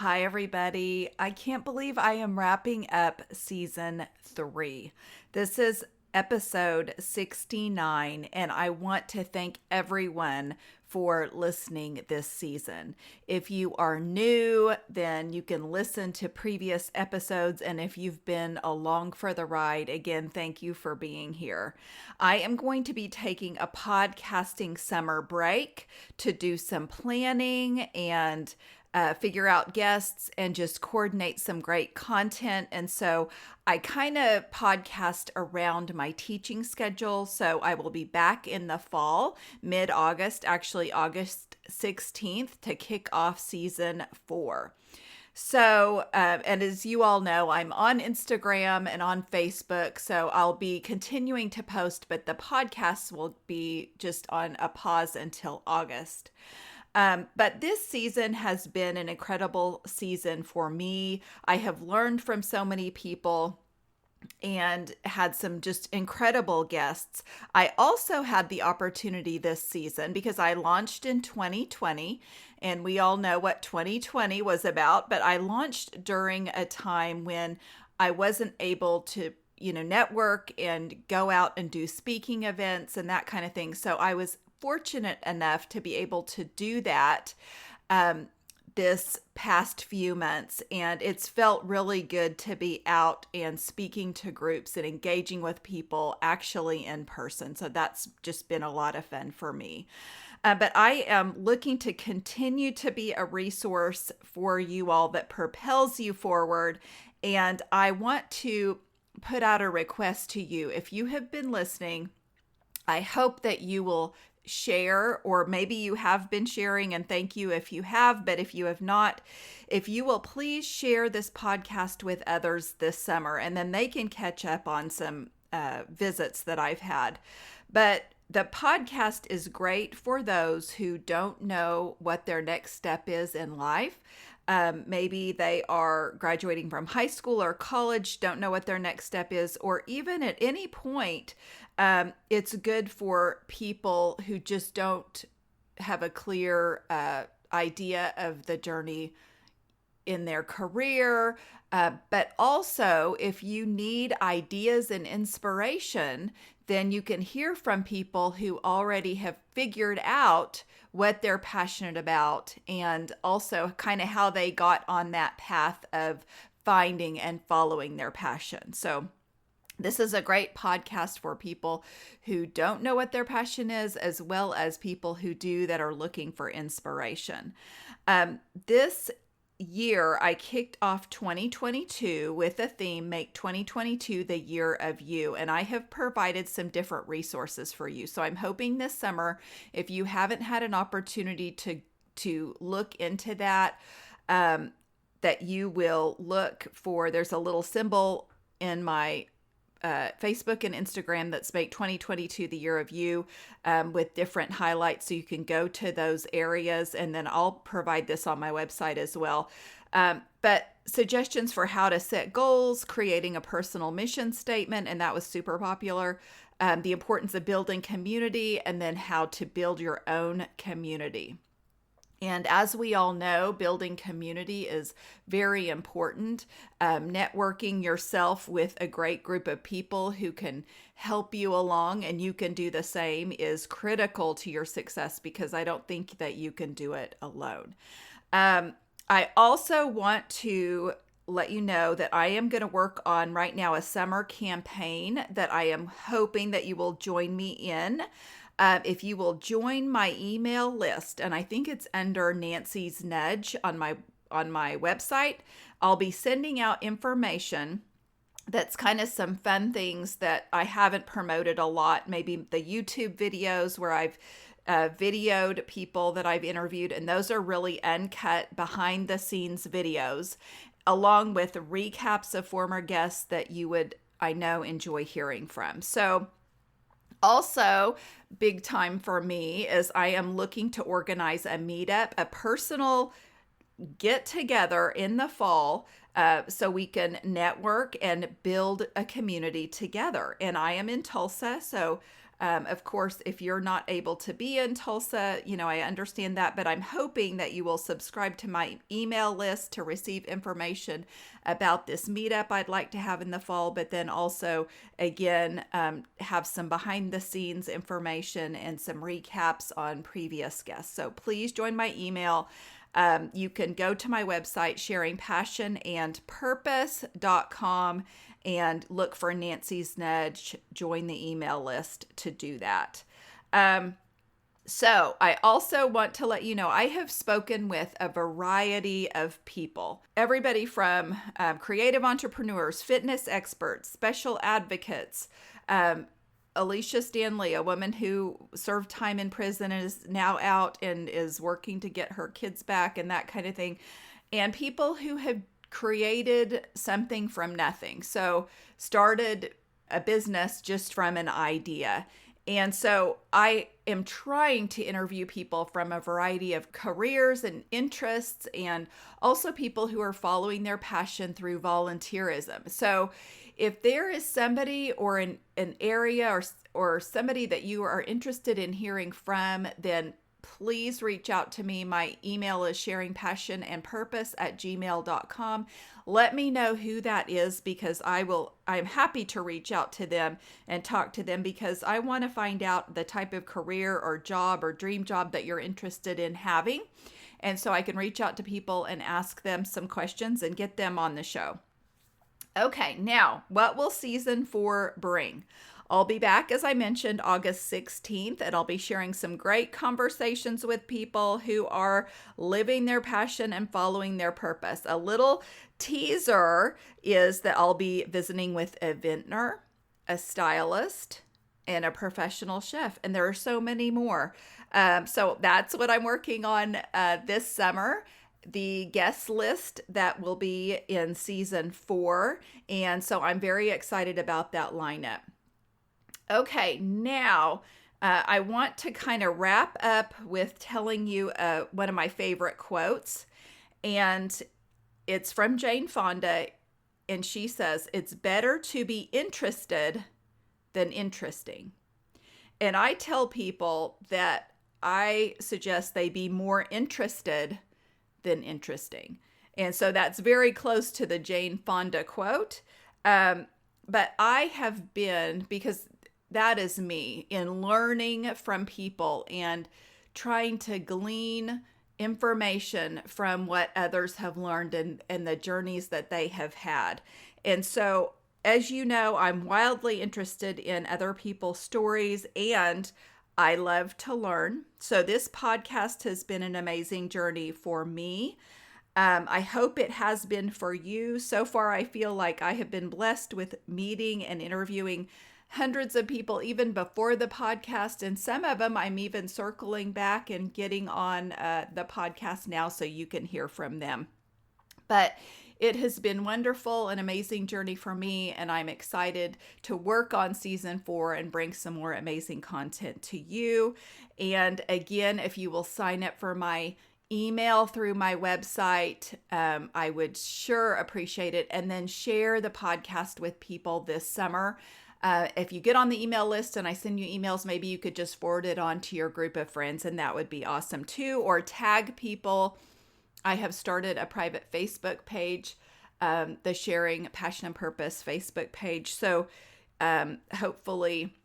Hi, everybody. I can't believe I am wrapping up season 3. This is episode 69, and I want to thank everyone for listening this season. If you are new, then you can listen to previous episodes, and if you've been along for the ride, again, thank you for being here. I am going to be taking a podcasting summer break to do some planning and figure out guests and just coordinate some great content. And so I kind of podcast around my teaching schedule. So I will be back in the fall, mid August, actually August 16th, to kick off season 4. So, and as you all know, I'm on Instagram and on Facebook. So I'll be continuing to post, but the podcasts will be just on a pause until August. But this season has been an incredible season for me. I have learned from so many people and had some just incredible guests. I also had the opportunity this season because I launched in 2020, and we all know what 2020 was about, but I launched during a time when I wasn't able to network and go out and do speaking events and that kind of thing. So I was fortunate enough to be able to do that this past few months, and it's felt really good to be out and speaking to groups and engaging with people actually in person. So that's just been a lot of fun for me. But I am looking to continue to be a resource for you all that propels you forward. And I want to put out a request to you. If you have been listening, I hope that you will share, or maybe you have been sharing, and thank you if you have, but if you have not, if you will please share this podcast with others this summer, and then they can catch up on some visits that I've had. But the podcast is great for those who don't know what their next step is in life. Maybe they are graduating from high school or college, don't know what their next step is, or even at any point, it's good for people who just don't have a clear idea of the journey in their career. But also, if you need ideas and inspiration, then you can hear from people who already have figured out what they're passionate about, and also kind of how they got on that path of finding and following their passion. So this is a great podcast for people who don't know what their passion is, as well as people who do, that are looking for inspiration. This year, I kicked off 2022 with the theme, Make 2022 the Year of You. And I have provided some different resources for you. So I'm hoping this summer, if you haven't had an opportunity to look into that, that you will look for, there's a little symbol in my Facebook and Instagram that's Make 2022 the Year of You, with different highlights. So you can go to those areas, and then I'll provide this on my website as well. But suggestions for how to set goals, creating a personal mission statement, and that was super popular. The importance of building community, and then how to build your own community. And as we all know, building community is very important. Networking yourself with a great group of people who can help you along, and you can do the same, is critical to your success, because I don't think that you can do it alone. I also want to let you know that I am going to work on right now a summer campaign that I am hoping that you will join me in. If you will join my email list, and I think it's under Nancy's Nudge on my website, I'll be sending out information that's kind of some fun things that I haven't promoted a lot. Maybe the YouTube videos where I've videoed people that I've interviewed, and those are really uncut, behind the scenes videos, along with recaps of former guests that you would, I know, enjoy hearing from. So also, big time for me is I am looking to organize a meetup, a personal get together in the fall, so we can network and build a community together. And I am in Tulsa, so Of course, if you're not able to be in Tulsa, I understand that, but I'm hoping that you will subscribe to my email list to receive information about this meetup I'd like to have in the fall, but then also, again, have some behind the scenes information and some recaps on previous guests. So please join my email. You can go to my website, sharingpassionandpurpose.com, and look for Nancy's Nudge. Join the email list to do that. So I also want to let you know, I have spoken with a variety of people, everybody from creative entrepreneurs, fitness experts, special advocates, Alicia Stanley, a woman who served time in prison and is now out and is working to get her kids back and that kind of thing. And people who have created something from nothing. So started a business just from an idea. And so I am trying to interview people from a variety of careers and interests, and also people who are following their passion through volunteerism. So if there is somebody or an area or somebody that you are interested in hearing from, then please reach out to me. My email is sharingpassionandpurpose@gmail.com. Let me know who that is, because I'm happy to reach out to them and talk to them, because I want to find out the type of career or job or dream job that you're interested in having. And so I can reach out to people and ask them some questions and get them on the show. Okay, now, what will season 4 bring? I'll be back, as I mentioned, August 16th, and I'll be sharing some great conversations with people who are living their passion and following their purpose. A little teaser is that I'll be visiting with a vintner, a stylist, and a professional chef, and there are so many more. So that's what I'm working on this summer. The guest list that will be in season 4. And so I'm very excited about that lineup. Okay, now I want to kind of wrap up with telling you one of my favorite quotes. And it's from Jane Fonda. And she says, "It's better to be interested than interesting." And I tell people that I suggest they be more interested than interesting. And so that's very close to the Jane Fonda quote. But I have been, because that is me, in learning from people and trying to glean information from what others have learned and the journeys that they have had. And so, as you know, I'm wildly interested in other people's stories, and I love to learn. So this podcast has been an amazing journey for me. I hope it has been for you. So far, I feel like I have been blessed with meeting and interviewing hundreds of people even before the podcast. And some of them I'm even circling back and getting on the podcast now so you can hear from them. But it has been wonderful, an amazing journey for me, and I'm excited to work on season 4 and bring some more amazing content to you. And again, if you will sign up for my email through my website, I would sure appreciate it. And then share the podcast with people this summer. If you get on the email list and I send you emails, maybe you could just forward it on to your group of friends, and that would be awesome too. Or tag people. I have started a private Facebook page, the Sharing Passion and Purpose Facebook page. So hopefully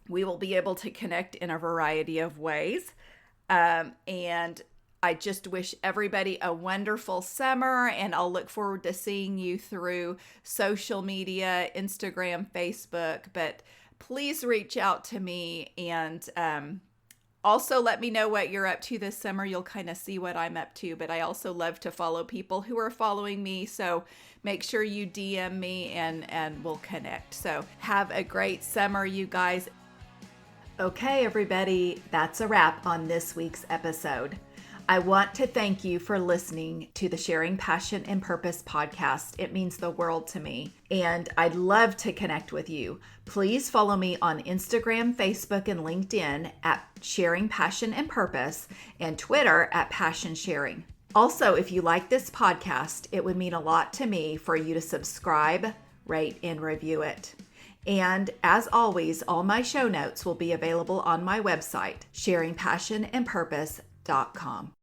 we will be able to connect in a variety of ways. And I just wish everybody a wonderful summer, and I'll look forward to seeing you through social media, Instagram, Facebook. But please reach out to me, and also let me know what you're up to this summer. You'll kind of see what I'm up to, but I also love to follow people who are following me. So make sure you DM me and we'll connect. So have a great summer, you guys. Okay, everybody, that's a wrap on this week's episode. I want to thank you for listening to the Sharing Passion and Purpose podcast. It means the world to me, and I'd love to connect with you. Please follow me on Instagram, Facebook, and LinkedIn at Sharing Passion and Purpose, and Twitter at Passion Sharing. Also, if you like this podcast, it would mean a lot to me for you to subscribe, rate, and review it. And as always, all my show notes will be available on my website, sharingpassionandpurpose.com.